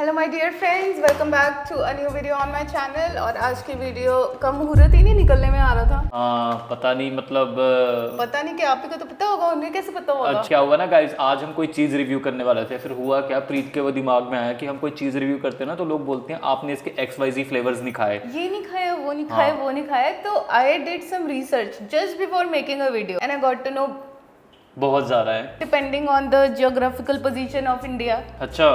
Hello my dear friends, welcome back to a new video on my channel. और आज की video का मुहूर्त ही नहीं निकलने में आ रहा था। हाँ पता नहीं मतलब पता नहीं कि आप ही को तो पता होगा, उन्हें कैसे पता होगा। क्या हुआ ना गाइस, आज हम कोई चीज़ रिव्यू करने वाले थे, फिर हुआ क्या, प्रीत के वो दिमाग में आया कि हम कोई चीज़ रिव्यू करते हैं ना तो लोग बोलते हैं आपने इसके XYZ फ्लेवर्स नहीं खाए, ये नहीं खाया, वो नहीं खाया, वो नहीं खाया। तो I did some research just before making a video and I got to know बहुत ज़्यादा है। Depending on the geographical position of India, अच्छा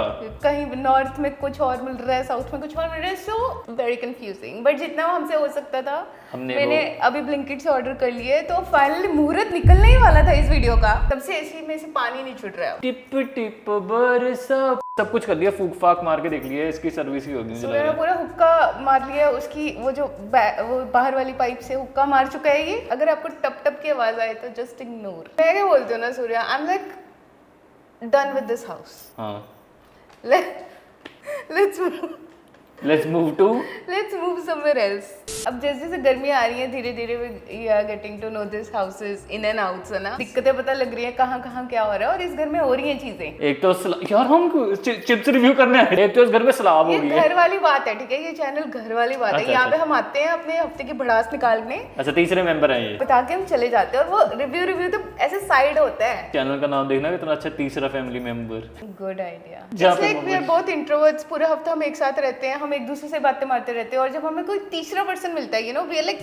कहीं नॉर्थ में कुछ और मिल रहा है, साउथ में कुछ और मिल रहा है, सो वेरी कंफ्यूजिंग। बट जितना हमसे हो सकता था मैंने अभी ब्लिंकिट से ऑर्डर कर लिए, तो फाइनली मुहूर्त निकलने ही वाला था इस वीडियो का, तब से ऐसी में से पानी नहीं छूट रहा है। टिप टिप बरसा सब कुछ कर लिया, फूक फाक मार के देख लिया, इसकी सर्विस ही होगी। तो मैंने पूरा हुक्का मार लिया, उसकी वो जो वो बाहर वाली पाइप से हुक्का मार चुका है ये। अगर आपको टप टप की आवाज आए तो जस्ट इग्नोर। मैं क्या बोलती हूँ ना Surya, I am like done with this house. हाँ let's move move somewhere else. अब जैसे जैसे गर्मी आ रही है धीरे धीरे we are getting to know this houses in and outs, है ना। दिक्कतें पता लग रही है कहाँ कहाँ क्या हो रहा है, और इस घर में हो रही हैं चीजें। एक तो यार हम चिप्स रिव्यू करने आए, एक तो इस घर में सलाब हो ये गई है। घर वाली बात है, ठीक है, ये चैनल घर वाली बात है। यहाँ पे हम आते हैं अपने हफ्ते की भड़ास निकालने, अच्छा तीसरे मेंबर हैं ये, बता के हम चले जाते हैं। और वो रिव्यू तो ऐसे साइड होता है। चैनल का नाम देखना कितना अच्छा, तीसरा फैमिली मेंबर। Good idea. जहाँ पे वी आर बोथ इंट्रोवर्ट्स, पूरा हफ्ता हम एक साथ रहते हैं, हम एक दूसरे से बातें मारते रहते हैं, और जब हमें कोई तीसरा पर्सन मिलता है, you know, we are like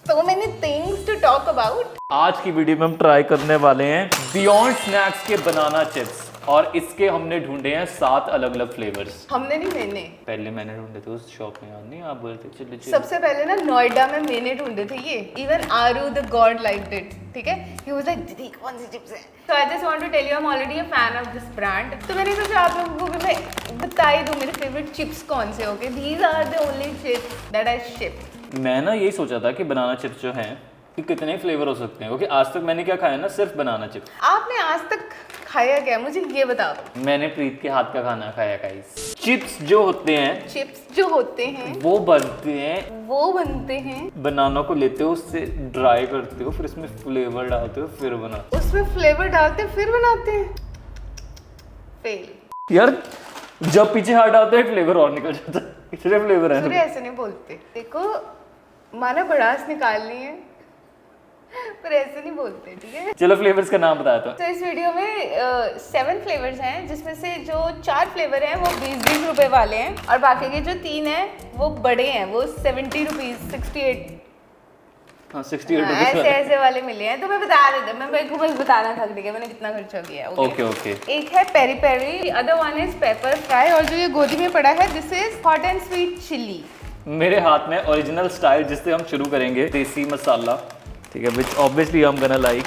so many things to talk about। आज की वीडियो में हम ट्राई करने वाले हैं बियॉन्ड स्नैक्स के बनाना चिप्स, और इसके हमने ढूंढे हैं 7 अलग अलग फ्लेवर्स। हमने नहीं, मैंने पहले मैंने ढूंढे थे उस शॉप में, याद नहीं आप बोलते चलो सबसे पहले ना नोएडा में मैंने ढूंढे थे ये। Even Aru the god liked it, ठीक है। ही वाज लाइक दीदी कौन सी चिप्स है। So I just want to tell you I am already a fan of this brand. तो मैंने सोचा आप लोगों को भी मैं बता ही दूं मेरे फेवरेट चिप्स कौन से। Okay, these are the only chips that I ship. मैं ना यही सोचा था कि बनाना चिप्स जो हैं कि कितने फ्लेवर हो सकते हैं, क्योंकि आज तक मैंने क्या खाया ना, सिर्फ बनाना चिप्स। आपने आज तक खाया क्या, मुझे ये बता दो। मैंने प्रीत के हाथ का खाना खाया गाइस। चिप्स जो होते हैं, चिप्स जो होते हैं वो बनते हैं बनाना को लेते हो, उससे ड्राई करते हो, फिर इसमें फ्लेवर डालते हो, फिर बनाते हो। उसमें फ्लेवर डालते फिर बनाते हैं। फेल यार जब पीछे हाथ डालते हैं फ्लेवर और निकल जाता है, कितने फ्लेवर हैं। सूर्य ऐसे नहीं बोलते, देखो माना भड़ास निकालनी है पर ऐसे नहीं बोलते, ठीक है। चलो फ्लेवर्स का नाम बताया तो इस वीडियो में 7 फ्लेवर्स हैं, जिसमें से जो 4 फ्लेवर हैं वो 20-20 रुपए वाले हैं, और बाकी के जो 3 हैं वो बड़े हैं, वो 70 रुपीज 68। हाँ 68 ऐसे वाले मिले हैं। तो मैं बता रही थी, मैं बस बताना था, ठीक है, मैंने कितना खर्चा किया है। ओके। एक है peri peri, other one is pepper fry, और जो ये गोदी में पड़ा है this is hot and sweet chilli. मेरे हाथ में ओरिजिनल स्टाइल, जिससे हम शुरू करेंगे, देसी मसाला, ठीक है, which obviously I am gonna like.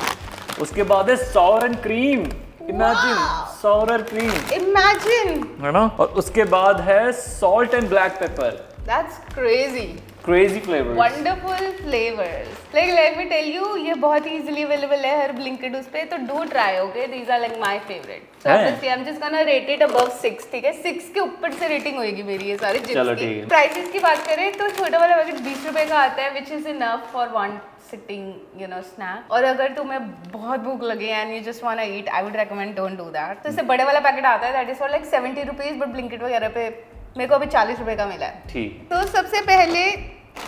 उसके बाद है sour and cream, imagine sour and cream, imagine, है ना। और उसके बाद है salt and black pepper. That's crazy flavours, wonderful flavours. Like let me tell you, ये बहुत ही इजीली अवेलेबल है हर ब्लिंकिट उस पे, तो do try. Okay, these are like my favourite. I am just gonna rate it above 6, ठीक है। 6 के ऊपर से रेटिंग होगी मेरी ये सारे चिप्स की। प्राइसेस की बात करें तो छोटा वाला पैकेट 20 रुपए का आता है, which is enough for one sitting, you know, snack. और अगर तुम्हें बहुत भूख लगे and you just want to eat, I would recommend don't do that. तो इससे बड़े वाला पैकेट आता है, that is for like 70 rupees, but Blinkit वगैरह पे मेरे को अभी 40 रुपए का मिला है। ठीक। तो सबसे पहले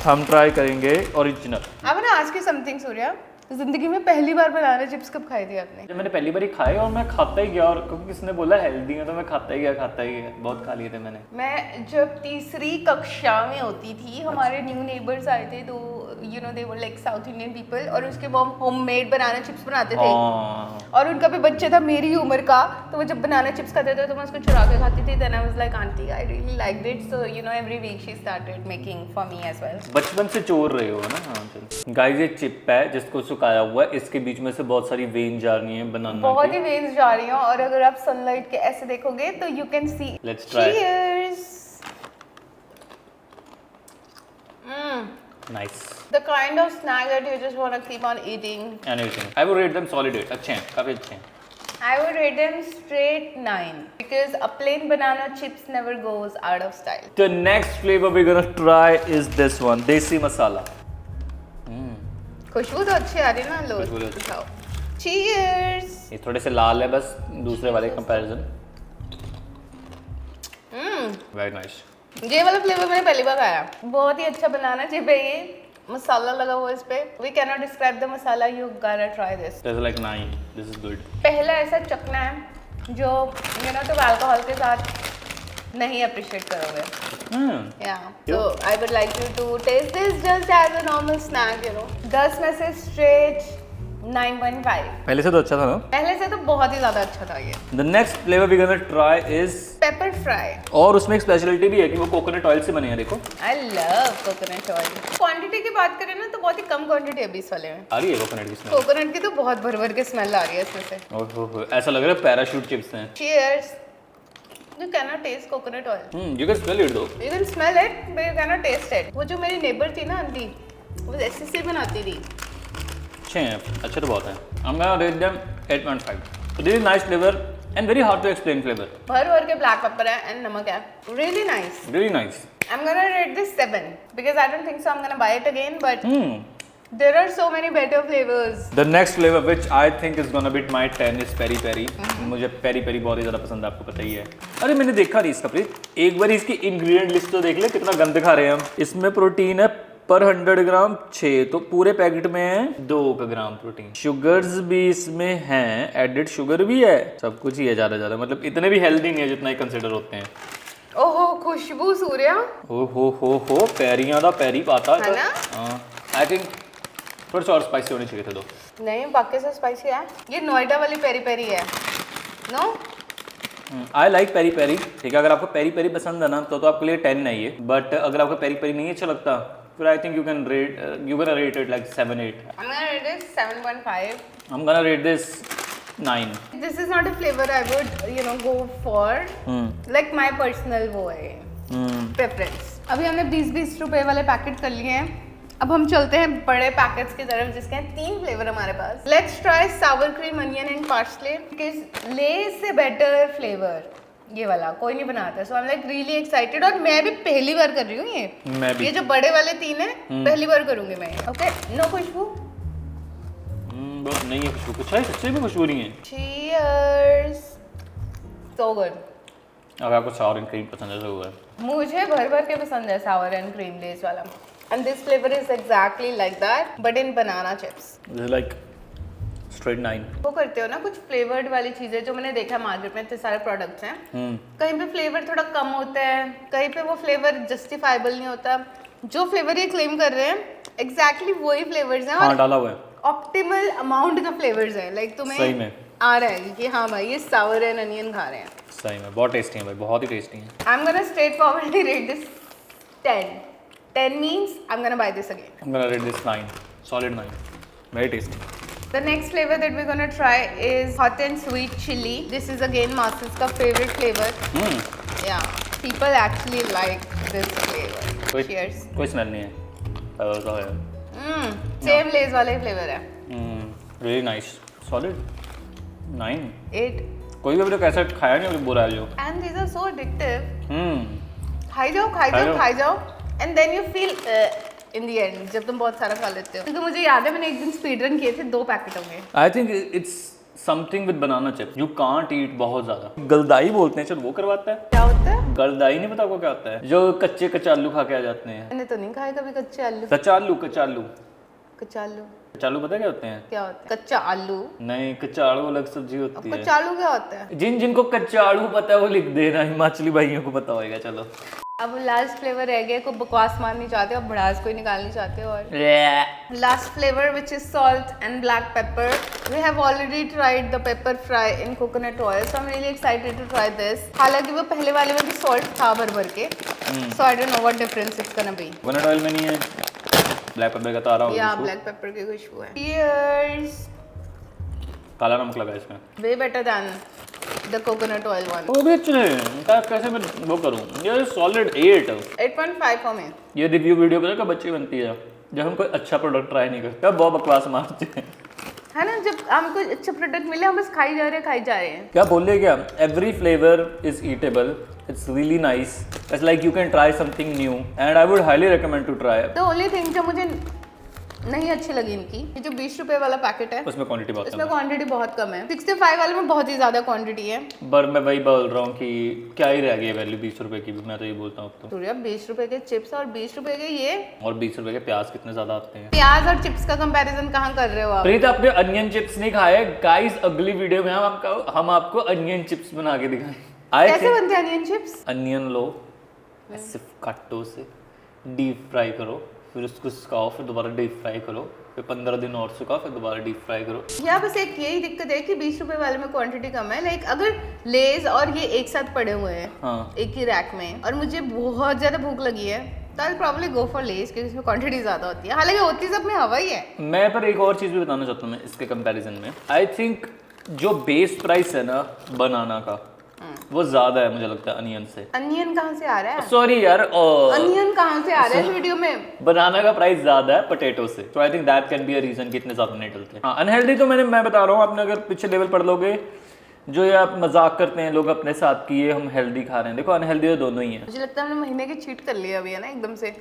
हम ट्राई करेंगे ओरिजिनल। अब ना आज की समथिंग सूर्या, जिंदगी में पहली बार बनाना चिप्स कब खाए थे आपने? जब मैंने पहली बार ही खाए, और मैं खाता ही गया, और क्योंकि किसने बोला हेल्दी है तो मैं खाता ही गया, बहुत खा लिए थे मैंने। मैं जब तीसरी कक्षा में होती थी, हमारे न्यू नेबर्स आए थे, तो you know they were like south Indian people, और उसके वो होममेड बनाना चिप्स बनाते थे, और उनका भी बच्चा था मेरी उम्र का, तो वो जब बनाना चिप्स खाते थे तो मैं उसको चुरा के खाती थी। Then I was like aunty I really liked it, so you know every week she started making for me as well. बचपन से चोर रहे हो ना। हाँ चलो गाइस, ये चिप है जिसको सुखाया हुआ है, इसके बीच में से बहुत सारी वेन जा रही हैं बनाना की, बहुत ही वेन्स जा रही हैं, और अगर आप सनलाइट के ऐसे देखोगे तो you can see. Let's try. Cheers. Nice. The kind of snack that you just want to keep on eating. Anything. I would rate them solid 8. अच्छे हैं, काफी अच्छे हैं। I would rate them straight 9 because a plain banana chips never goes out of style. The next flavor we're gonna try is this one, desi masala. खुशबू तो अच्छी आ रही है ना, लो खुशबू तो अच्छी। खाओ। Cheers. ये थोड़े से लाल है बस, दूसरे वाले कंपैरिजन। Very nice. ये वाला फ्लेवर मैंने पहली बार खाया, बहुत ही अच्छा बनाना चिप है ये, मसाला लगा हुआ है इस पे। We can not describe the masala, you gotta try this. This is like 9, this is good. पहला ऐसा चखना है जो तुम अल्कोहल के साथ नहीं अप्रिशिएट करोगे। या so I would like you to taste this just as a normal snack, 10 में से स्ट्रेट 9.5। पहले से तो अच्छा था ना? पहले से तो बहुत ही ज्यादा अच्छा था ये। The next flavour we gonna try is pepper fry, और उसमें एक स्पेशलिटी भी है कि वो कोकोनट ऑयल से बने हैं। देखो I love coconut oil. Quantity की बात करें ना तो बहुत ही कम क्वांटिटी है अभी इस वाले में। आ रही है कोकोनट की स्मेल? कोकोनट की तो बहुत भर भर के स्मेल आ रही है इसमें से। ओहो, ऐसा लग रहा है पैराशूट चिप्स हैं। Cheers. You cannot taste coconut oil. You can smell it दो। You can smell it, but you cannot taste it. वो जो मेरी नेबर थी ना आंटी, वो ऐसे से बनाती थी। अच्छे हैं, अच्छे तो बहुत हैं। I'm gonna rate them 8.5. So this is nice flavor and very hard to explain flavor. भर भर के ब्लैक पेपर है एंड नमक है। Really nice. Really nice. I'm gonna rate this 7 because I don't think so I'm gonna buy it again, but there are so many better flavors. The next flavor which I think is gonna beat my 10 is peri peri. मुझे peri peri बहुत ही ज़्यादा पसंद है, आपको पता ही है। अरे मैंने देखा नहीं इसका प्लीज, एक बार इसकी इंग्रेडिएंट लिस्ट तो देख ले, कितना गंद खा रहे हैं हम। इसमें प्रोटीन है पर 100 ग्राम 6, तो पूरे पैकेट में है 2 ग्राम प्रोटीन। शुगर्स भी इसमें हैं, एडेड शुगर भी है, सब कुछ ही है ज़्यादा, मतलब इतने भी हेल्दी नहीं है जितना ही कंसिडर होते हैं। ओहो खुशबू सूर्या। हो पैरियां दा पैरी पाता है ना? हाँ, आई थिंक थोड़ा सा और स्पाइसी होने चाहिए थे दो। नहीं बाकी से स्पाइसी है। ये नोएडा वाली पेरी पेरी है। No I like peri peri. ठीक है, अगर आपको पेरी पेरी पसंद है ना तो आपके लिए 10 नहीं है, बट अगर आपको पेरी पेरी नहीं अच्छा लगता फिर I think you can rate it like 7-8। I'm gonna rate it 7.5. I'm gonna rate this 9. This is not a flavor I would go for. Like my personal वो है preference. अभी हमने 20-20 रुपए वाले पैकेट कर लिए हैं। अब हम चलते हैं बड़े पैकेट्स की तरफ जिसके हैं 3 फ्लेवर हमारे पास। Let's try sour cream onion and parsley because Lay's से बेटर फ्लेवर ये वाला कोई नहीं बनाता, so I am like really excited. और मैं भी पहली बार कर रही हूँ ये। मैं भी। ये जो बड़े वाले 3 हैं पहली बार करूंगी मैं। ओके नो खुशबू नहीं है खुशबू, कुछ है सच्चे में खुशबू नहीं है। चीयर्स। So good. अगर आपको सावर एंड क्रीम पसंद है तो हुआ है। मुझे भर भर के पसंद है सावर एंड क्रीम लेस वाला। And this flavor is exactly like that, but in banana chips. This is like straight 9. वो करते हो ना कुछ फ्लेवर्ड वाली चीजें, जो मैंने देखा मार्केट में इतने सारे प्रोडक्ट्स हैं, कहीं पे फ्लेवर थोड़ा कम होता है, कहीं पे वो फ्लेवर जस्टिफाइबल नहीं होता। जो फ्लेवर ये क्लेम कर रहे हैं एग्जैक्टली वही फ्लेवर्स हैं और डाला हुआ है, ऑप्टिमल अमाउंट का फ्लेवर्स है। लाइक तुम्हें सही में आ रहा है कि हाँ भाई ये सावर एंड अनियन खा रहे हैं। सही में बहुत टेस्टी है भाई, बहुत ही टेस्टी है। आई am gonna straight forwardly rate this 10. 10 means I'm gonna buy this again. I'm gonna rate this 9. Solid 9. Very tasty. The next flavor that we're gonna try is hot and sweet chili. This is again Masters का favorite flavor. Yeah, people actually like this flavor. Cheers. कोई smell नहीं है। Same Lay's वाला ही flavor है। Really nice. Solid 9. 8. कोई भी अभी तक ऐसा खाया नहीं अभी बुरा है जो। And these are so addictive. खाई खाई जाओ। जाओ and then you feel in the end जब तुम बहुत सारा खा लेते हो। क्योंकि मुझे याद है मैंने एक दिन स्पीड रन किए थे 2 पैकेट होंगे। I think it's something with banana chips. You can't eat बहुत ज़्यादा। गलदाई बोलते हैं, चल वो करवाता है। क्या होता है? गलदाई नहीं पता आपको क्या होता है? जो कच्चे कचालू खा के आ जाते हैं। मैंने तो नहीं खाया कभी कच्चे आलू। कचालू पता क्या होते हैं? क्या होता है? कच्चा आलू नहीं, कचाड़ू अलग सब्जी होती है। कचालू क्या होता है? जिनको कचाड़ू पता है वो लिख देना, हिमाचली भाइयों को पता होगा। चलो अब लास्ट फ्लेवर रह गया, को बकवास मारनी चाहते हो, भड़ास कोई निकालनी चाहते हो। और last flavour which is salt and black pepper. We have already tried the pepper fry in coconut oil, so I am really excited to try this. हालांकि वो पहले वाले में भी सॉल्ट था भर भर के, so I don't know what difference it's gonna be. Coconut oil में नहीं है, ब्लैक पेपर का तारा होगा। या ब्लैक पेपर की खुशबू है। चीयर्स। काला नमक लगा इसमें। Way better than the coconut oil one. वो भी अच्छे हैं, कैसे मैं वो करूं? ये सॉलिड 8. 8.5 for me. ये रिव्यू वीडियो पता कब बच्ची बनती है? जब हम कोई अच्छा प्रोडक्ट ट्राई नहीं करते, बहुत बकवास मारते हैं, है ना? जब हमको अच्छा प्रोडक्ट मिले हम बस खाई जा रहे हैं। क्या बोल रहे क्या? Every flavour is eatable, it's really nice, it's like you can try something new and I would highly recommend to try. The only thing जो मुझे नहीं अच्छी लगी इनकी। ये जो 20 रुपए वाला पैकेट है उसमें क्वांटिटी बहुत इसमें कम क्वांटिटी बहुत कम है। 65 वाले में बहुत ही ज्यादा क्वांटिटी है। है। पर मैं वही बोल रहा हूँ कि क्या ही रह गई है वैल्यू 20 रुपए की भी, मैं तो ये बोलता हूँ अब तो। सूर्या 20 रुपए के चिप्स और 20 रुपए के ये और 20 रुपए के प्याज कितने ज्यादा आते हैं। प्याज और चिप्स का कंपैरिजन कहाँ कर रहे हो आप? प्रीत आपने अनियन चिप्स नहीं खाए गाइस, अगली वीडियो में हम आपको अनियन चिप्स बना के दिखाएं। कैसे बनते हैं अनियन चिप्स? अनियन लो, सिर्फ कट्टों से डीप फ्राई करो, फिर उसको सुखाओ, फिर दोबारा डीप फ्राई करो, फिर 15 दिन और सुखाओ, फिर दोबारा डीप फ्राई करो। यहाँ बस एक यही दिक्कत है कि 20 रुपए वाले में क्वांटिटी कम है। लाइक अगर लेज और ये एक साथ पड़े हुए हैं हाँ एक ही रैक में और मुझे बहुत ज्यादा भूख लगी है तो आई प्रॉब्ली गो फॉर लेज क्योंकि इसमें क्वांटिटी ज्यादा होती है। हालांकि होती सब में हवा ही है। मैं पर एक और चीज़ भी बताना चाहता हूँ मैं इसके कंपैरिजन में। आई थिंक जो बेस प्राइस है ना बनाना का वो ज़्यादा है मुझे लगता है अनियन से। अनियन कहाँ से आ रहा है? सॉरी यार, अनियन कहाँ से आ रहा है इस वीडियो में? बनाना का प्राइस ज्यादा है पोटैटो से, तो I think that can be a reason कि इतने ज्यादा नहीं डलते। हाँ अनहेल्दी तो मैं बता रहा हूँ, आपने अगर पीछे लेवल पढ़ लोगे जो ये आप मजाक करते हैं लोग अपने साथ की ये हम हेल्दी खा रहे हैं, देखो अनहेल्दी तो दोनों ही है। मुझे लगता है हमने महीने की चीट कर लिया अभी है ना एकदम से।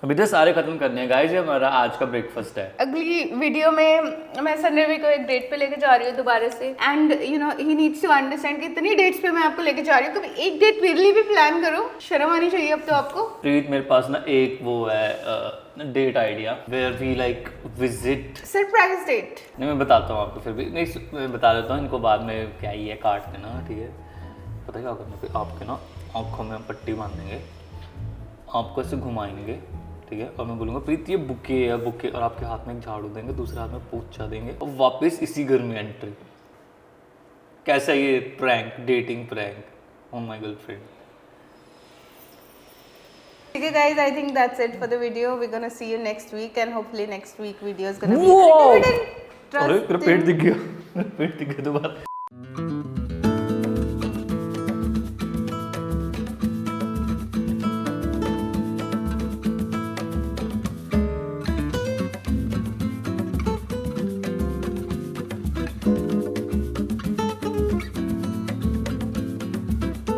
अभी तो सारे खत्म करने हैं गाइस, ये हमारा आज का ब्रेकफास्ट है। अगली वीडियो में मैं संरवी को एक डेट पे लेके जा रही हूँ दोबारा से and you know he needs to understand कि इतनी डेट्स पे मैं आपको लेके जा रही हूँ, कभी एक डेट मेरे लिए भी प्लान करो। शर्म आनी चाहिए अब तो आपको। प्रीत मेरे पास ना एक वो है date idea where we like visit. Surprise date नहीं मैं बताता हूँ आपको, फिर भी नहीं मैं बता देता हूँ इनको, बाद में क्या ही है काट देना, ठीक है। पता है क्या करना, फिर आपके ना आँखों में हम पट्टी बांध देंगे, आपको ऐसे घुमाएंगे, ठीक है, और मैं बोलूँगा प्रीत ये बुके है बुके, और आपके हाथ में एक झाड़ू देंगे, दूसरे हाथ में पोंछा देंगे और वापस इसी घर में एंट्री। कैसा ये prank, dating prank on my girlfriend. ठीक है guys, I think that's it for the video. We gonna see you next week and hopefully next week video is gonna be अरे तेरा पेट दिख गया, पेट दिख गया दोबारा।